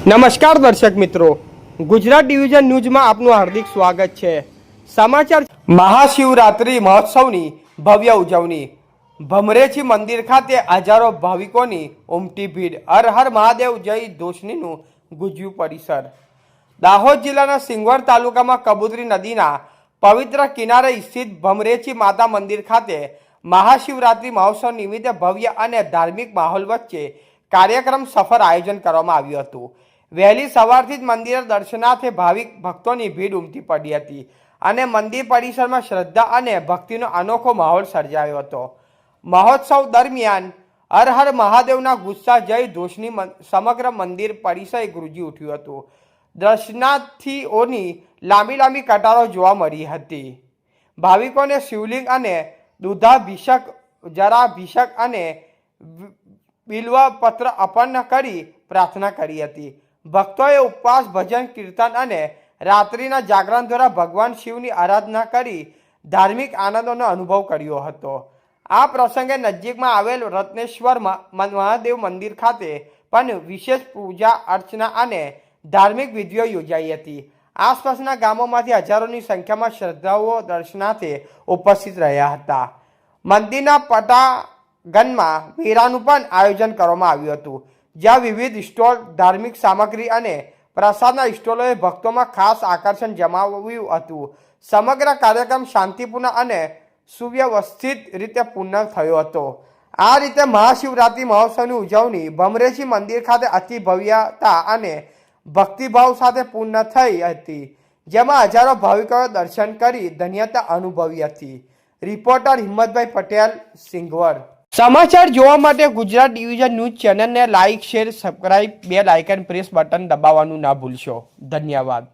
નમસ્કાર દર્શક મિત્રો, ગુજરાત ડિવિઝન ન્યૂઝમાં આપનું હાર્દિક સ્વાગત છે। સમાચાર મહાશિવરાત્રી મહોત્સવની ભવ્ય ઉજવણી। ભમરેજી મંદિર ખાતે હજારો ભાવિકોની ઉમટી ભીડ। હર હર મહાદેવ જય ધોષણીનું ગુંજ્યું પરિસર। દાહોદ જિલ્લાના સિંગવડ તાલુકામાં કબૂતરી નદીના પવિત્ર કિનારે સ્થિત ભમરેજી માતા મંદિર ખાતે મહાશિવરાત્રી મહોત્સવ નિમિત્તે ભવ્ય અને ધાર્મિક માહોલ વચ્ચે કાર્યક્રમ સફળ આયોજન કરવામાં આવ્યું હતું। વહેલી સવારથી જ મંદિર દર્શનાર્થે ભાવિક ભક્તોની ભીડ ઉમટી પડી હતી અને મંદિર પરિસરમાં શ્રદ્ધા અને ભક્તિનો અનોખો માહોલ સર્જાયો હતો। મહોત્સવ દરમિયાન હર હર મહાદેવના ગુસ્સા જય ધોષની સમગ્ર મંદિર પરિસર ગુંજી ઉઠ્યું હતું। દર્શનાર્થીઓની લાંબી કતારો જોવા મળી હતી। ભાવિકોને શિવલિંગ અને દૂધાભિષેક, જળાભિષેક અને બિલ્વપત્ર અર્પણ કરી પ્રાર્થના કરી હતી। ભક્તોએ ઉપવાસ, ભજન, કીર્તન અને રાત્રિના જાગરણ દ્વારા ભગવાન શિવની આરાધના કરી ધાર્મિક આનંદનો અનુભવ કર્યો હતો। આ પ્રસંગે નજીકમાં આવેલ રત્નેશ્વર મહાદેવ મંદિર ખાતે પણ વિશેષ પૂજા અર્ચના અને ધાર્મિક વિધિઓ યોજાઈ હતી। આસપાસના ગામોમાંથી હજારોની સંખ્યામાં શ્રદ્ધાળુઓ દર્શનાર્થે ઉપસ્થિત રહ્યા હતા। મંદિરના પટાંગણમાં મેળાનું પણ આયોજન કરવામાં આવ્યું હતું, જ્યાં વિવિધ સ્ટોલ, ધાર્મિક સામગ્રી અને પ્રસાદના સ્ટોલોએ ભક્તોમાં ખાસ આકર્ષણ જમાવ્યું હતું। સમગ્ર કાર્યક્રમ શાંતિપૂર્ણ અને સુવ્યવસ્થિત રીતે પૂર્ણ થયો હતો। આ રીતે મહાશિવરાત્રી મહોત્સવની ઉજવણી ભમરેજી મંદિર ખાતે અતિ ભવ્યતા અને ભક્તિભાવ સાથે પૂર્ણ થઈ હતી, જેમાં હજારો ભાવિકોએ દર્શન કરી ધન્યતા અનુભવી હતી। રિપોર્ટર હિંમતભાઈ પટેલ, સિંગવડ। સમાચાર જોવા માટે ગુજરાત ડિવિઝન ન્યૂઝ ચેનલને like, share, subscribe, bell icon press button દબાવવાનું ના ભૂલશો। ધન્યવાદ।